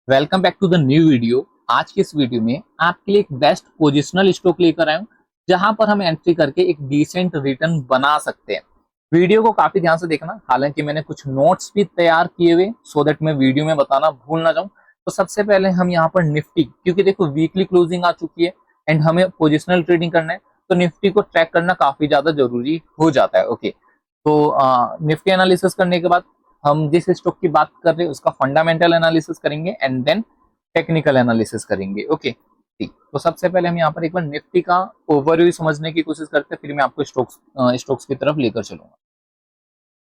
Welcome back to the new video. आज के इस वीडियो में आपके लिए एक बेस्ट पोजिशनल स्टॉक लेकर आया हूं, जहां पर हम एंट्री करके एक डिसेंट रिटर्न बना सकते हैं। वीडियो को काफी ध्यान से देखना, हालांकि मैंने कुछ नोट्स भी तैयार किए हुए सो दैट मैं वीडियो में बताना भूल ना जाऊं। तो सबसे पहले हम यहाँ पर निफ्टी, क्योंकि देखो वीकली क्लोजिंग आ चुकी है एंड हमें पोजिशनल ट्रेडिंग करना है, तो निफ्टी को ट्रैक करना काफी ज्यादा जरूरी हो जाता है। ओके, तो निफ्टी एनालिसिस करने के बाद हम जिस स्टॉक की बात कर रहे हैं उसका फंडामेंटल एनालिसिस करेंगे एंड देन टेक्निकल एनालिसिस करेंगे। ओके, ठीक। तो सबसे पहले हम यहाँ पर एक बार निफ्टी का ओवरव्यू समझने की कोशिश करते हैं, फिर मैं आपको स्टॉक्स की तरफ लेकर चलूंगा।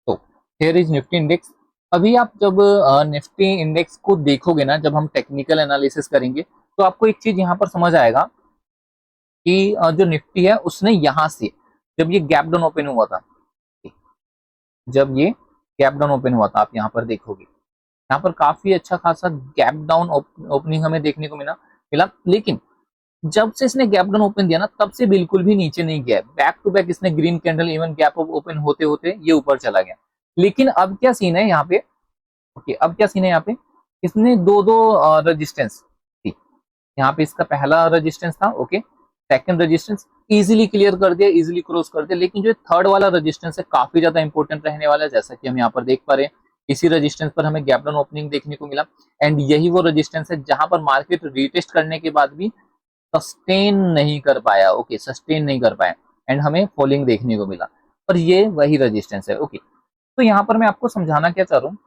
तो हियर इज निफ्टी इंडेक्स। अभी आप जब निफ्टी इंडेक्स को देखोगे ना, जब हम टेक्निकल एनालिसिस करेंगे तो आपको एक चीज यहाँ पर समझ आएगा कि जो निफ्टी है उसने यहाँ से जब ये गैप डाउन ओपन हुआ था, जब ये गैप डाउन ओपन हुआ था, आप यहाँ पर देखोगे यहाँ पर काफी अच्छा खासा गैप डाउन ओपनिंग हमें देखने को मिला। लेकिन जब से इसने गैप डाउन ओपन दिया ना, तब से बिल्कुल भी नीचे नहीं गया। बैक टू बैक इसने green candle even gap open होते होते ये ऊपर चला गया। लेकिन अब क्या सीन है यहाँ पे? ओके, अब क्या सीन है यहाँ पे? इसने दो दो रेजिस्टेंस थी। यहाँ पे इसका पहला रेजिस्टेंस था, okay, second resistance easily clear कर दिया, इजीली क्रॉस कर दिया। लेकिन जो थर्ड वाला रेजिस्टेंस है काफी ज्यादा इंपॉर्टेंट रहने वाला है, जैसा कि हम यहाँ पर देख पा रहे हैं। इसी रेजिस्टेंस पर हमें गैप डाउन ओपनिंग देखने को मिला एंड यही वो रेजिस्टेंस है जहां पर मार्केट रीटेस्ट करने के बाद भी सस्टेन नहीं कर पाया। ओके, सस्टेन नहीं कर पाया एंड हमें फॉलिंग देखने को मिला, और ये वही रेजिस्टेंस है। ओके, तो यहाँ पर मैं आपको समझाना क्या चाह रहा हूँ,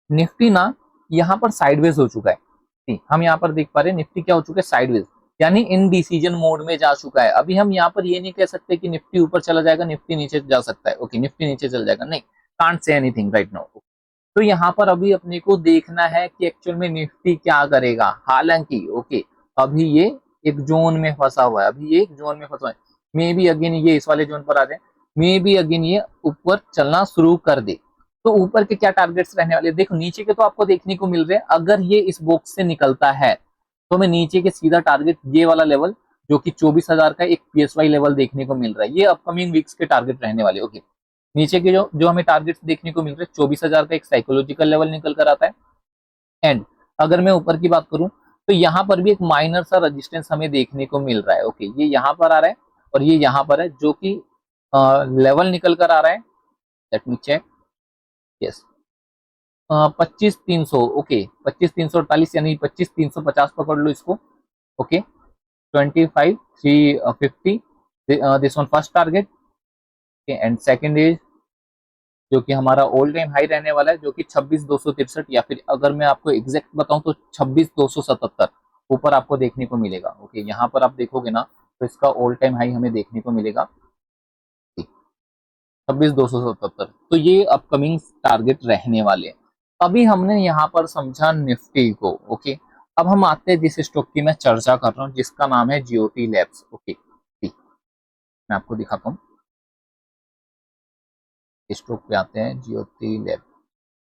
निफ्टी ना यहाँ पर साइडवेज हो चुका है। हम यहाँ पर देख पा रहे हैं निफ्टी क्या हो चुका है, साइडवेज, यानी इन डिसीजन मोड में जा चुका है। अभी हम यहाँ पर ये नहीं कह सकते कि निफ्टी ऊपर चला जाएगा, निफ्टी नीचे जा सकता है। ओके, निफ्टी नीचे चल जाएगा, नहीं, can't say anything right now. तो यहाँ पर अभी अपने को देखना है कि एक्चुअल में निफ्टी क्या करेगा। हालांकि ओके, अभी ये एक जोन में फंसा हुआ है, अभी ये एक जोन में फंसा हुआ है। मे बी अगेन ये इस वाले जोन पर आ जाए, मे बी अगेन ये ऊपर चलना शुरू कर दे। तो ऊपर के क्या टारगेट्स रहने वाले, देखो नीचे के तो आपको देखने को मिल रहे हैं। अगर ये इस बॉक्स से निकलता है तो हमें नीचे के सीधा टारगेट ये वाला लेवल जो कि 24,000 का एक पीएसवाई लेवल देखने को मिल रहा है, ये अपकमिंग वीक्स के टारगेट रहने वाले। ओके, नीचे के जो जो हमें टारगेट्स देखने को मिल रहे हैं, 24,000 का एक साइकोलॉजिकल लेवल निकल कर आता है। एंड अगर मैं ऊपर की बात करूं तो यहाँ पर भी एक माइनर सा रेजिस्टेंस हमें देखने को मिल रहा है। ओके, ये यहाँ पर आ रहा है और ये यहाँ पर है, जो कि लेवल निकल कर आ रहा है। Let me check, yes, 25,300। Okay, 25,348 यानी 25,350 पकड़ लो इसको। Okay, 25,350 this one first target. And second is जो कि हमारा ऑल टाइम हाई रहने वाला है, जो कि 26,263, या फिर अगर मैं आपको एग्जैक्ट बताऊं तो 26,277 ऊपर आपको देखने को मिलेगा। ओके, यहाँ पर आप देखोगे ना तो इसका ऑल टाइम हाई हमें देखने को मिलेगा 26,277। तो ये अपकमिंग टारगेट रहने वाले हैं। अभी हमने यहाँ पर समझा निफ्टी को। ओके, अब हम आते हैं जिस स्टॉक की मैं चर्चा कर रहा हूँ, जिसका नाम है ज्योति लैब्स। ओके, ठीक, मैं आपको दिखाता हूँ। स्टॉक पे आते हैं, ज्योति लैब।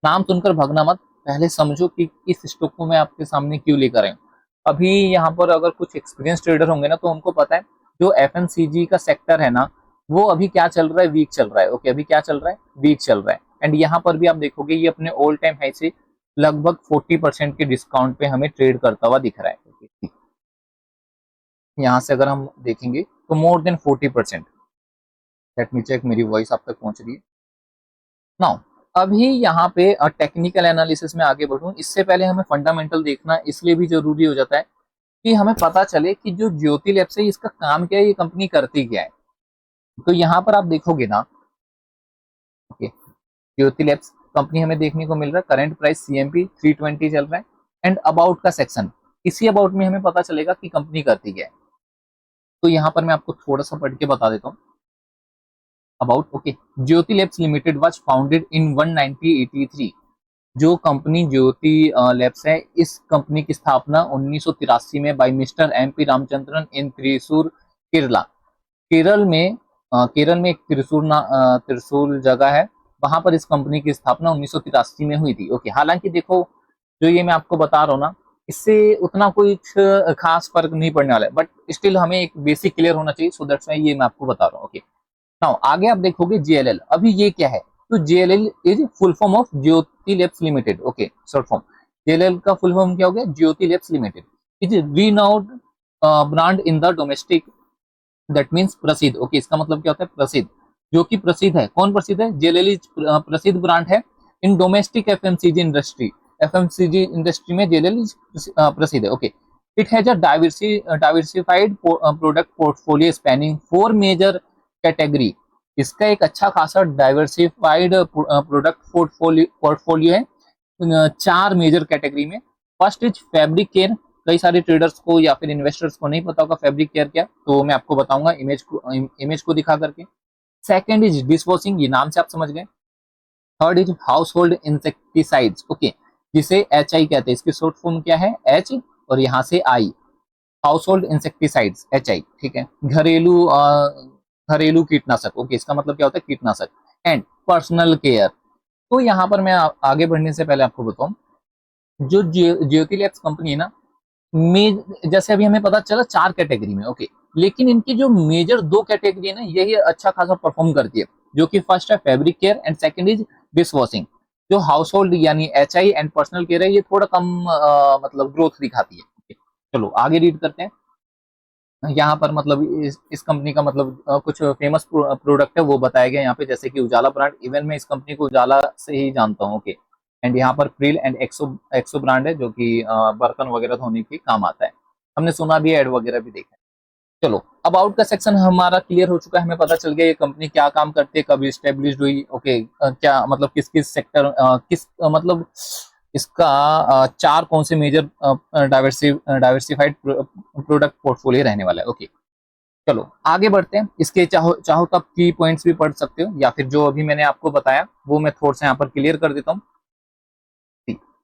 नाम सुनकर भगना मत, पहले समझो कि इस स्टॉक को मैं आपके सामने क्यों लेकर आया हूं। अभी यहाँ पर अगर कुछ एक्सपीरियंस ट्रेडर होंगे ना, तो उनको पता है जो एफएमसीजी का सेक्टर है ना, वो अभी क्या चल रहा है, वीक चल रहा है। ओके, अभी क्या चल रहा है, वीक चल रहा है। एंड यहाँ पर भी आप देखोगे ये अपने ऑल टाइम हाई से लगभग 40% के डिस्काउंट पे हमें ट्रेड करता हुआ दिख रहा है। okay, यहाँ से अगर हम देखेंगे तो more than 40%। Let me check, मेरी वॉइस आप तक पहुंच रही है नाउ। अभी यहाँ पे टेक्निकल एनालिसिस में आगे बढ़ूं, इससे पहले हमें फंडामेंटल देखना इसलिए भी जरूरी हो जाता है कि हमें पता चले कि जो ज्योति लैब्स है इसका काम क्या है, ये कंपनी करती क्या है। तो यहाँ पर आप देखोगे ना, ओके, ज्योति लैब्स कंपनी हमें देखने को मिल रहा है, करंट प्राइस सीएमपी 320 चल रहा है। एंड अबाउट का सेक्शन, इसी अबाउट में हमें पता चलेगा कि कंपनी करती क्या है। तो यहाँ पर मैं आपको थोड़ा सा पढ़ के बता देता हूँ about. Okay, Jyoti labs limited was founded in 1983। जो कंपनी ज्योति लैब्स है, इस कंपनी की स्थापना 1983 में बाय मिस्टर एमपी रामचंद्रन इन त्रिशूर, केरला। केरल में एक त्रिशूल जगह है, वहां पर इस कंपनी की स्थापना 1983 में हुई थी। ओके, हालांकि देखो जो ये मैं आपको बता रहा हूँ ना, इससे उतना कोई खास फर्क नहीं पड़ने वाला है, बट स्टिल हमें एक बेसिक क्लियर होना चाहिए, सो दैट्स व्हाई ये मैं आपको बता रहा हूँ। ओके, नाउ आगे आप देखोगे जेएलएल। अभी ये क्या है, तो JLL is full form of Jyoti labs limited. Okay, short form. JLL का फुल फॉर्म क्या हो गया, Jyoti labs limited. It is renowned brand in the domestic, that means प्रसिद्ध। ओके, इसका मतलब क्या होता है, प्रसिद्ध, जो कि प्रसिद्ध है। कौन प्रसिद्ध है, JLL प्रसिद्ध ब्रांड है in domestic FMCG industry. FMCG industry में JLL प्रसिद्ध है। Okay, it has a diversified product portfolio spanning 4 major category. इसका एक अच्छा खासा डाइवर्सिफाइड प्रोडक्ट पोर्टफोलियो है 4 मेजर कैटेगरी में। First is fabric care. कई सारे ट्रेडर्स को या फिर इन्वेस्टर्स को नहीं पता होगा फैब्रिक केयर क्या, तो मैं आपको बताऊंगा इमेज को दिखा करके। सेकंड इज डिश वॉशिंग, ये नाम से आप समझ गए। Third is house hold insecticides, okay, जिसे HI कहते हैं। इसकी शॉर्ट फॉर्म क्या है, H और यहाँ से I, house hold insecticides, HI, ठीक है। घरेलू कीटनाशक, ओके, इसका मतलब क्या होता है, कीटनाशक। And personal care. तो यहाँ पर मैं आगे बढ़ने से पहले आपको बताऊं, जो ज्योति लैब्स कंपनी है ना, जैसे अभी हमें पता चला 4 कैटेगरी में, ओके, लेकिन इनकी जो मेजर 2 कैटेगरी है ना, यही अच्छा खासा परफॉर्म करती है, जो कि फर्स्ट है fabric care and second is dish washing. जो हाउस होल्ड यानी HI एंड पर्सनल केयर है, ये थोड़ा कम मतलब ग्रोथ दिखाती है। okay, चलो आगे रीड करते हैं। यहाँ पर मतलब इस कंपनी का मतलब कुछ फेमस प्रोडक्ट है वो बताया गया यहाँ पे, जैसे कि उजाला ब्रांड। इवन मैं इस कंपनी को उजाला से ही जानता हूँ। ओके, एंड यहाँ पर प्रिल एंड एक्सो ब्रांड है, जो कि बर्तन वगैरह धोने के काम आता है। हमने सुना भी, एड वगैरह भी देखा है। चलो, अबाउट का सेक्शन हमारा क्लियर हो चुका है, हमें पता चल गया ये कंपनी क्या काम करती है, कब स्टेब्लिश हुई। ओके, क्या मतलब किस किस सेक्टर मतलब इसका 4 कौन से मेजर डाइवर्सिफाइड प्रोडक्ट पोर्टफोलियो रहने वाला है। ओके, चलो आगे बढ़ते हैं। इसके चाहो चाहो तो आप की पॉइंट्स भी पढ़ सकते हो, या फिर जो अभी मैंने आपको बताया वो मैं थोड़ा सा यहाँ पर क्लियर कर देता हूँ।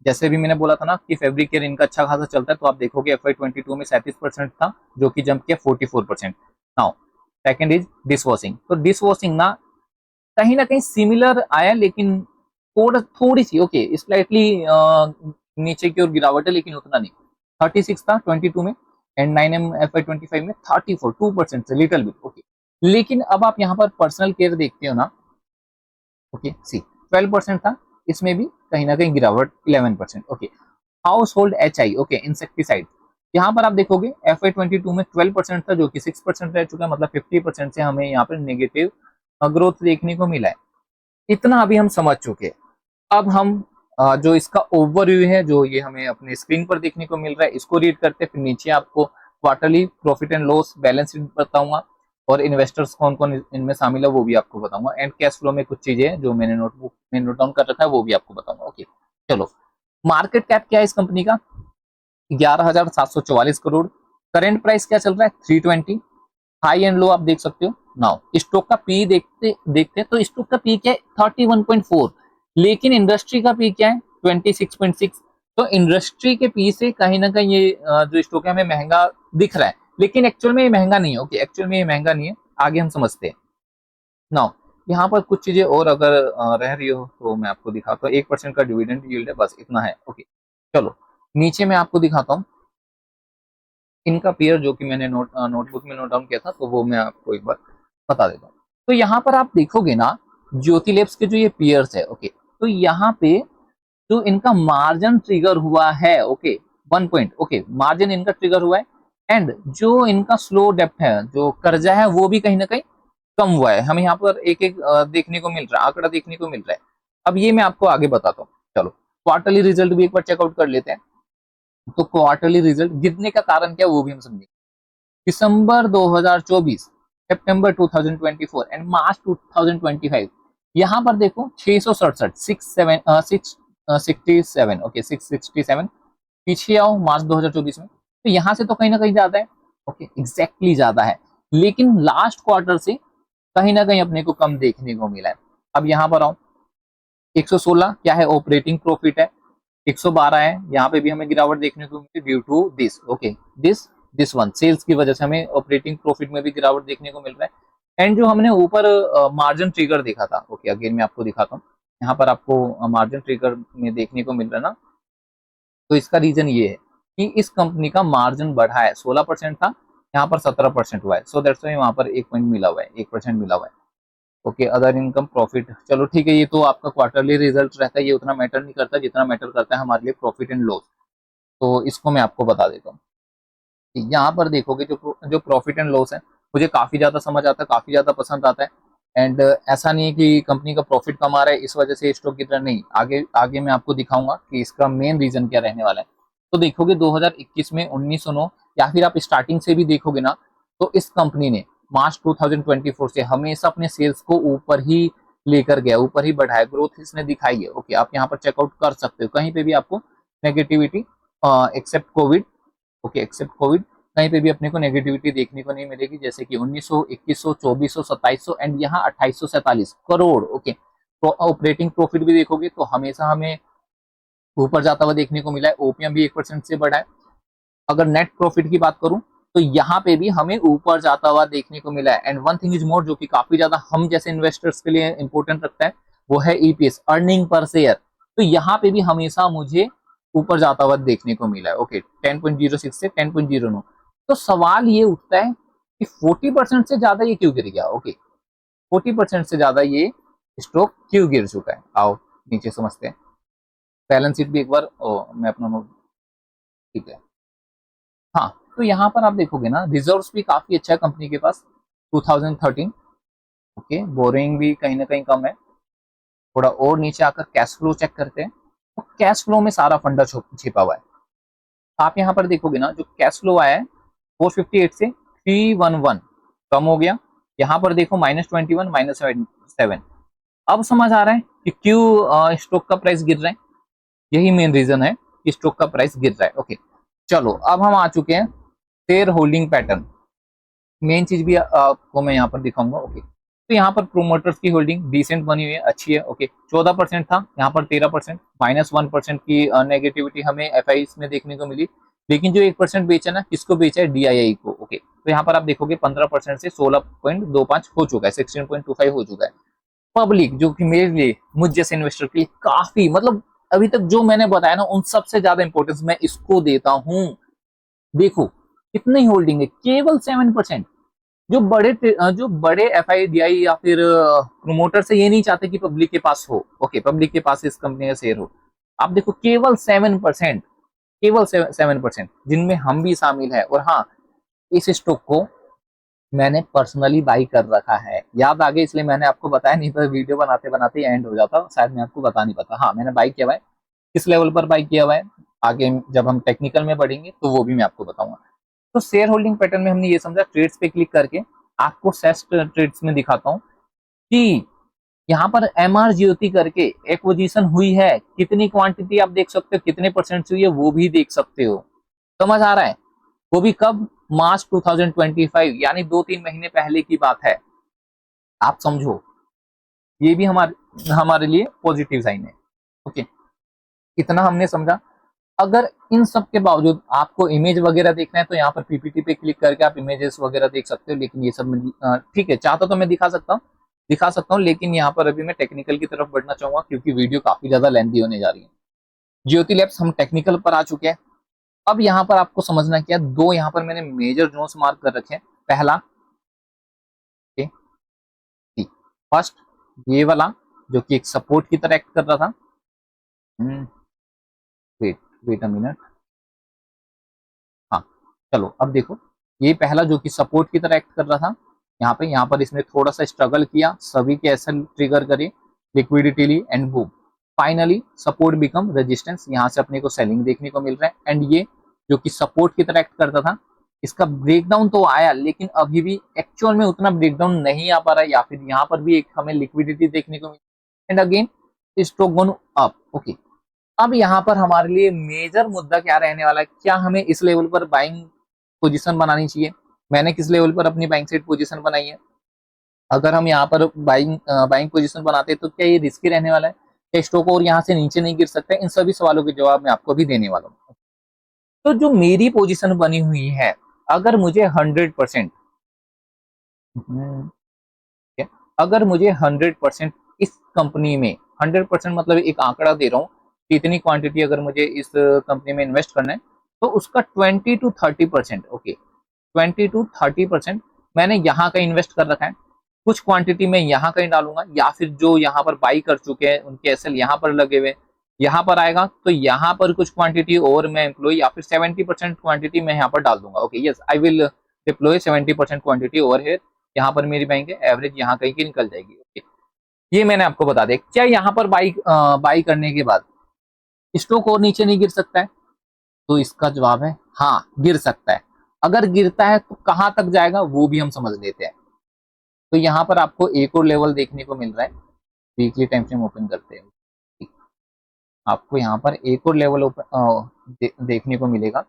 जैसे भी मैंने बोला था ना कि फैब्रिक केयर इनका अच्छा खासा चलता है, तो आप देखोगे FY22 में 37% था, जो कि जंप किया 44%। Now second is dish washing. तो डिश वॉशिंग ना कहीं सिमिलर आया, लेकिन थोड़ी सी, ओके, स्लाइटली नीचे की ओर गिरावट है, लेकिन उतना नहीं। 36 था 22 में, एंड 9M FY25 में 34, 2% से लिटिल बिट। ओके, लेकिन अब आप यहाँ पर पर्सनल केयर देखते हो ना, ओके, सी 12% था, इसमें भी कहीं ना कहीं गिरावट 11%। Okay, house hold HI, okay, insecticide, यहाँ पर आप देखोगे FY22 में 12% था, जो कि 6% रह चुका है, मतलब 50% से हमें यहाँ पर नेगेटिव ग्रोथ देखने को मिला है। इतना अभी हम समझ चुके हैं। अब हम जो इसका ओवरव्यू है, जो ये हमें अपने स्क्रीन पर देखने को मिल रहा है, इसको रीड करते हैं। फिर नीचे आपको quarterly profit and loss balance sheet बताऊंगा, और इन्वेस्टर्स कौन कौन इनमें शामिल है वो भी आपको बताऊंगा। एंड कैश फ्लो में कुछ चीजें हैं जो मैंने नोटबुक में नोट डाउन कर रखा है, वो भी आपको बताऊंगा। ओके, चलो, मार्केट कैप क्या है इस कंपनी का, 11,744 करोड़। करेंट प्राइस क्या चल रहा है, 320। हाई एंड लो आप देख सकते हो। नाउ स्टॉक का पी देखते देखते तो स्टॉक का पी क्या है, 31.4, लेकिन इंडस्ट्री का पी क्या है, 26.6। तो इंडस्ट्री के पी से कहीं ना कहीं ये जो स्टॉक है हमें महंगा दिख रहा है, लेकिन एक्चुअल में ये महंगा नहीं है। ओके, एक्चुअल में ये महंगा नहीं है, आगे हम समझते हैं। नाउ यहाँ पर कुछ चीजें और अगर रह रही हो तो मैं आपको दिखाता हूँ। 1% का डिविडेंड यील्ड है, बस इतना है। ओके, चलो नीचे मैं आपको दिखाता हूँ इनका पेयर, जो कि मैंने नोटबुक में नोट डाउन किया था, तो वो मैं आपको एक बार बता देता हूँ। तो यहाँ पर आप देखोगे ना, ज्योति लैब्स के जो ये पेयर्स है, ओके, तो यहाँ पे जो इनका मार्जिन ट्रिगर हुआ है, ओके, 1 पॉइंट, ओके, मार्जिन इनका ट्रिगर हुआ है। एंड जो इनका स्लो डेप्थ है, जो कर्जा है, वो भी कहीं ना कहीं कम हुआ है। हमें यहाँ पर एक एक देखने को मिल रहा है, आंकड़ा देखने को मिल रहा है। अब ये मैं आपको आगे बताता हूँ। चलो, क्वार्टरली रिजल्ट भी एक बार चेकआउट कर लेते हैं। तो क्वार्टरली रिजल्ट गिरने का कारण क्या, वो भी हम समझेंगे। दिसंबर 2024, सितंबर 2024 एंड मार्च 2025, यहाँ पर देखो 667, 667, ओके, 667। पीछे आओ मार्च 2024 में, तो यहाँ से तो कहीं ना कहीं ज्यादा है। ओके, एग्जैक्टली ज्यादा है, लेकिन लास्ट क्वार्टर से कहीं ना कहीं अपने को कम देखने को मिला है। अब यहाँ पर आओ, 116 क्या है, ऑपरेटिंग प्रॉफिट है। 112 है, यहाँ पे भी हमें गिरावट देखने को मिली due to this, okay, this one sales की वजह से हमें ऑपरेटिंग प्रॉफिट में भी गिरावट देखने को मिल रहा है। एंड जो हमने ऊपर मार्जिन ट्रिगर देखा था, ओके, अगेन मैं आपको दिखाता हूँ। यहाँ पर आपको मार्जिन ट्रिगर में देखने को मिल रहा है ना, तो इसका रीजन ये है कि इस कंपनी का मार्जिन बढ़ा है। 16% था, यहाँ पर 17% हुआ है। सो दैट्स वाई वहां पर 1 पॉइंट मिला हुआ है, 1% मिला हुआ है। ओके, अदर इनकम प्रॉफिट, चलो ठीक है, ये तो आपका क्वार्टरली रिजल्ट रहता है, ये उतना मैटर नहीं करता जितना मैटर करता है हमारे लिए प्रॉफिट एंड लॉस। तो इसको मैं आपको बता देता हूँ। यहाँ पर देखोगे जो प्रॉफिट एंड लॉस है, मुझे काफी ज्यादा समझ आता है, काफी ज्यादा पसंद आता है। एंड ऐसा नहीं है कि कंपनी का प्रॉफिट कम आ रहा है इस वजह से स्टॉक गिर रहा है, नहीं, आगे आगे मैं आपको दिखाऊंगा कि इसका मेन रीजन क्या रहने वाला है। तो देखोगे 2021 में 1909, या फिर आप स्टार्टिंग से भी देखोगे ना, तो इस कंपनी ने मार्च 2024 से हमेशा अपने सेल्स को ऊपर ही लेकर गया, ऊपर ही बढ़ाया, ग्रोथ इसने दिखाई है। ओके, आप यहाँ पर चेकआउट कर सकते हो, कहीं पे भी आपको negativity except covid, okay except covid, कहीं पे भी अपने को नेगेटिविटी देखने को नहीं मिलेगी। जैसे कि 1900, 2100, 2400, 2700 एंड यहाँ 2847 करोड़। ओके, तो ऑपरेटिंग प्रॉफिट भी देखोगे तो हमेशा हमें ऊपर जाता हुआ देखने को मिला है, ओपीएम भी 1% से बढ़ा है। अगर नेट प्रॉफिट की बात करूं तो यहाँ पे भी हमें ऊपर जाता हुआ देखने को मिला है। And one thing is more, जो कि काफी ज्यादा हम जैसे इन्वेस्टर्स के लिए इंपॉर्टेंट रखता है, वो है ईपीएस, अर्निंग पर शेयर। तो यहाँ पे भी हमेशा मुझे ऊपर जाता हुआ देखने को मिला है। ओके, 10.06 से 10.09। तो सवाल ये उठता है कि 40% से ज्यादा ये क्यों गिर गया। ओके, 40% से ज्यादा ये स्टॉक क्यों गिर चुका है, आओ नीचे समझते हैं। बैलेंस शीट भी एक बार मैं अपना नोट, ठीक है। हाँ, तो यहाँ पर आप देखोगे ना, रिजर्व्स भी काफी अच्छा है कंपनी के पास 2013। ओके, बोरिंग भी कहीं ना कहीं कम है। थोड़ा और नीचे आकर कैश फ्लो चेक करते हैं, तो कैश फ्लो में सारा फंडा छिपा हुआ है। आप यहाँ पर देखोगे ना, जो कैश फ्लो आया है 458 से 311 कम हो गया। यहाँ पर देखो -21, -7। अब समझ आ रहा है कि क्यों स्टॉक का प्राइस गिर रहा है। यही मेन रीजन है कि स्टॉक का प्राइस गिर रहा है। ओके, चलो अब हम आ चुके हैं शेयर होल्डिंग पैटर्न। मेन चीज भी आपको मैं यहाँ पर दिखाऊंगा। ओके, तो यहाँ पर प्रोमोटर्स की होल्डिंग डिसेंट बनी हुई है, अच्छी है। ओके, 14% था, यहाँ पर 13%, -1% की नेगेटिविटी हमें एफआई में देखने को मिली। लेकिन जो 1% बेचा ना, किसको बेचा है, डीआईआई को। ओके, तो यहाँ पर आप देखोगे 15% से 16.25 हो चुका है, 16.25 हो चुका है। पब्लिक, जो कि मेरे लिए, मुझ जैसे इन्वेस्टर के लिए काफी, मतलब अभी तक जो मैंने बताया ना, उन सबसे ज्यादा इंपॉर्टेंस मैं इसको देता हूँ। देखो कितनी होल्डिंग है, केवल 7%। जो बड़े एफआईडीआई या फिर प्रोमोटर से ये नहीं चाहते कि पब्लिक के पास हो। ओके, पब्लिक के पास इस कंपनी का शेयर हो। आप देखो केवल 7%, केवल 7%, जिनमें हम भी शामिल है। और हाँ, इस स्टॉक को मैंने पर्सनली बाई कर रखा है, याद आ गया इसलिए मैंने आपको बताया, नहीं तो वीडियो बनाते बनाते एंड हो जाता, शायद मैं आपको बता नहीं पाता। हाँ, मैंने बाई किया हुआ है। किस लेवल पर बाई किया हुआ है, आगे जब हम टेक्निकल में बढ़ेंगे तो वो भी मैं आपको बताऊंगा। तो शेयर होल्डिंग पैटर्न में हमने ये समझा, ट्रेड्स पे क्लिक करके आपको सेस्ट ट्रेड्स में दिखाता हूँ कि यहाँ पर एमआर ज्योति करके एक्विजिशन हुई है, कितनी क्वांटिटी आप देख सकते हो, कितने परसेंट से हुई है वो भी देख सकते हो। समझ आ रहा है, वो भी कब, मार्च 2025, यानी 2-3 महीने पहले की बात है। आप समझो, ये भी हमारे हमारे लिए पॉजिटिव साइन है। ओके, इतना हमने समझा। अगर इन सब के बावजूद आपको इमेज वगैरह देखना है तो यहाँ पर पीपीटी पे क्लिक करके आप इमेजेस वगैरह देख सकते हो। लेकिन ये सब ठीक है, चाहता तो मैं दिखा सकता हूँ, लेकिन यहाँ पर अभी मैं टेक्निकल की तरफ बढ़ना चाहूंगा क्योंकि वीडियो काफी ज्यादा लेंथी होने जा रही है। ज्योति लैब्स हम टेक्निकल पर आ चुके हैं। अब यहाँ पर आपको समझना क्या, दो यहाँ पर मैंने मेजर जोन्स मार्क कर रखे हैं। पहला, फर्स्ट, ये वाला जो कि एक सपोर्ट की तरह एक्ट कर रहा था। वेट वेट अ मिनट, हाँ, चलो अब देखो, ये पहला जो कि सपोर्ट की तरह एक्ट कर रहा था, यहाँ पर इसने थोड़ा सा स्ट्रगल किया, सभी के एसएल ट्रिगर करे, लिक्विडिटी ली and boom, finally support become resistance. यहाँ से अपने को सेलिंग देखने को मिल रहा है। एंड ये जो कि सपोर्ट की तरह एक्ट करता था, इसका ब्रेकडाउन तो आया, लेकिन अभी भी एक्चुअल में उतना ब्रेकडाउन नहीं आ पा रहा है, या फिर यहाँ पर भी एक हमें लिक्विडिटी देखने को मिली। And again stock gone up. Okay, अब यहाँ पर हमारे लिए मेजर मुद्दा क्या रहने वाला है, क्या हमें इस लेवल पर बाइंग पोजीशन बनानी चाहिए। मैंने किस लेवल पर अपनी बाइंग साइड पोजीशन बनाई है, अगर हम यहाँ पर बाइंग पोजीशन बनाते हैं तो क्या ये रिस्की रहने वाला है, क्या स्टॉक और यहाँ से नीचे नहीं गिर सकता है। इन सभी सवालों के जवाब मैं आपको भी देने वाला हूँ। तो जो मेरी पोजीशन बनी हुई है, अगर मुझे 100%, अगर मुझे 100% इस कंपनी में, 100% मतलब एक आंकड़ा दे रहा हूँ कि इतनी क्वांटिटी अगर मुझे इस कंपनी में इन्वेस्ट करना है, तो उसका 20 to 30%, ओके, 20 to 30% मैंने यहाँ का इन्वेस्ट कर रखा है। कुछ क्वांटिटी मैं यहाँ कहीं डालूंगा, या फिर जो यहाँ पर बाई कर चुके हैं उनके एसएल यहाँ पर लगे हुए यहाँ पर आएगा, तो यहाँ पर कुछ क्वांटिटी और मैं एम्प्लॉय या फिर 70% क्वांटिटी मैं यहाँ पर डाल दूंगा। Okay, yes, I will deploy 70% quantity over here. यहाँ पर मेरी बैंक है एवरेज यहाँ कहीं की निकल जाएगी। ओके, ये मैंने आपको बता दिया। क्या यहाँ पर बाई करने के बाद स्टॉक और नीचे नहीं गिर सकता है? तो इसका जवाब है हाँ, गिर सकता है। अगर गिरता है तो कहां तक जाएगा वो भी हम समझ लेते हैं। तो यहाँ पर आपको एक और लेवल देखने को मिल रहा है। वीकली टाइम फ्रेम ओपन करते हैं, आपको यहाँ पर एक और लेवल देखने को मिलेगा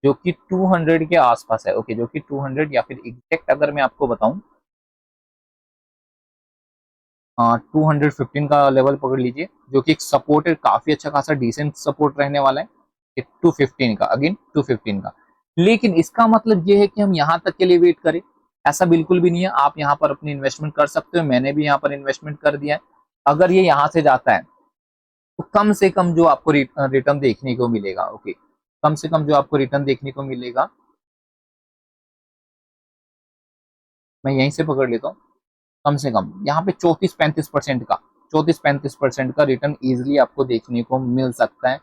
जो कि 200 के आसपास है। ओके, जो कि 200 या फिर एग्जैक्ट अगर मैं आपको बताऊं 215 का लेवल पकड़ लीजिए, जो कि एक सपोर्ट है, काफी अच्छा खासा डिसेंट सपोर्ट रहने वाला है 215 का, अगेन 215 का। लेकिन इसका मतलब ये है कि हम यहाँ तक के लिए वेट करें, ऐसा बिल्कुल भी नहीं है। आप यहाँ पर अपनी इन्वेस्टमेंट कर सकते हो, मैंने भी यहाँ पर इन्वेस्टमेंट कर दिया है। अगर ये यहाँ से जाता है तो कम से कम जो आपको रिटर्न देखने को मिलेगा, ओके, कम से कम जो आपको रिटर्न देखने को मिलेगा, मैं यहीं से पकड़ लेता हूँ, कम से कम यहाँ पे 34-35% का 34-35% का रिटर्न इजिली आपको देखने को मिल सकता है।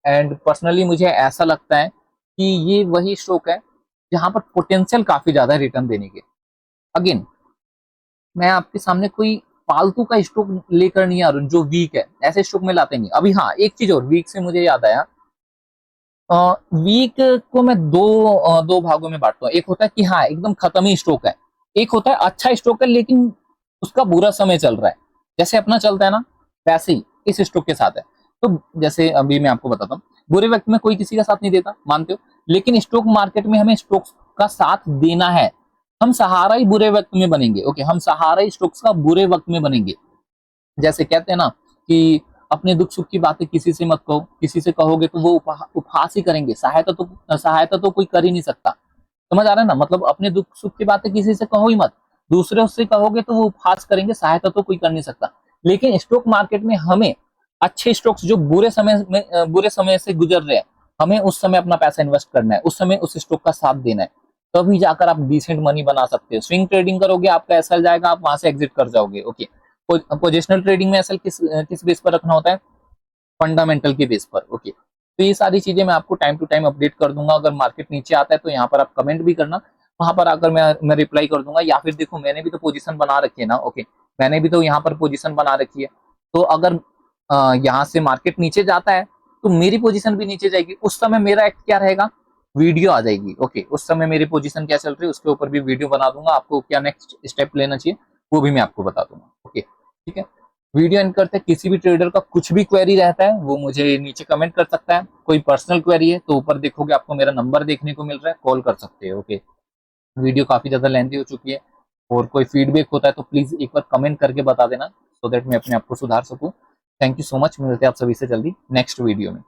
एंड पर्सनली मुझे ऐसा लगता है कि ये वही स्टॉक है जहां पर पोटेंशियल काफी ज्यादा है रिटर्न देने के। अगेन, मैं आपके सामने कोई फालतू का स्टॉक लेकर नहीं आ रहा हूँ जो वीक है, ऐसे स्टॉक में लाते नहीं। अभी हाँ, एक चीज और वीक से मुझे याद आया, वीक को मैं दो भागों में बांटता हूँ। एक होता है कि हाँ एकदम खत्म ही स्टॉक है, एक होता है अच्छा स्टॉक है लेकिन उसका बुरा समय चल रहा है, जैसे अपना चलता है ना, वैसे ही इस स्टॉक के साथ है। तो जैसे अभी मैं आपको बताता हूँ, बुरे वक्त में कोई किसी का साथ नहीं देता, मानते हो, लेकिन स्टॉक मार्केट में हमें स्टॉक्स का साथ देना है। हम सहारा ही बुरे वक्त में बनेंगे। ओके, हम सहारा ही स्टॉक्स का बुरे वक्त में बनेंगे। जैसे कहते हैं ना कि अपने दुख सुख की बातें किसी से मत कहो, किसी से कहोगे तो वो उपहास ही करेंगे, सहायता तो कोई कर ही नहीं सकता। समझ आ रहा है ना, मतलब अपने दुख सुख की बातें किसी से कहो ही मत, दूसरे उससे कहोगे तो वो उपहास करेंगे, सहायता तो कोई कर नहीं सकता। लेकिन स्टॉक मार्केट में हमें अच्छे स्टॉक्स जो बुरे समय से गुजर रहे हैं, हमें उस समय अपना पैसा इन्वेस्ट करना है, उस समय उस स्टॉक का साथ देना है, तभी जाकर आप डिसेंट मनी बना सकते हो। स्विंग ट्रेडिंग करोगे, आपका एसएल जाएगा, आप वहां से एग्जिट कर जाओगे। ओके, पोजिशनल ट्रेडिंग में एसएल किस बेस पर रखना होता है? फंडामेंटल के बेस पर। ओके, तो ये सारी चीजें मैं आपको टाइम टू टाइम अपडेट कर दूंगा। अगर मार्केट नीचे आता है तो यहाँ पर आप कमेंट भी करना, वहां पर आकर मैं रिप्लाई कर दूंगा। या फिर देखो, मैंने भी तो पोजीशन बना रखी है ना। ओके, मैंने भी तो यहाँ पर पोजीशन बना रखी है, तो अगर यहाँ से मार्केट नीचे जाता है तो मेरी पोजीशन भी नीचे जाएगी। उस समय मेरा एक्ट क्या रहेगा? वीडियो आ जाएगी। ओके, उस समय मेरी पोजीशन क्या चल रही है उसके ऊपर भी वीडियो बना दूंगा। आपको क्या नेक्स्ट स्टेप लेना चाहिए वो भी मैं आपको बता दूंगा। ओके, ठीक है, वीडियो एंड करते हैं। किसी भी ट्रेडर का कुछ भी क्वेरी रहता है वो मुझे नीचे कमेंट कर सकता है। कोई पर्सनल क्वेरी है तो ऊपर देखोगे आपको मेरा नंबर देखने को मिल रहा है, कॉल कर सकते हो। ओके, वीडियो काफी ज्यादा लेंथी हो चुकी है, और कोई फीडबैक होता है तो प्लीज एक बार कमेंट करके बता देना, सो दैट मैं अपने आप को सुधार सकूं। थैंक यू सो मच, मिलते हैं आप सभी से जल्दी नेक्स्ट वीडियो में।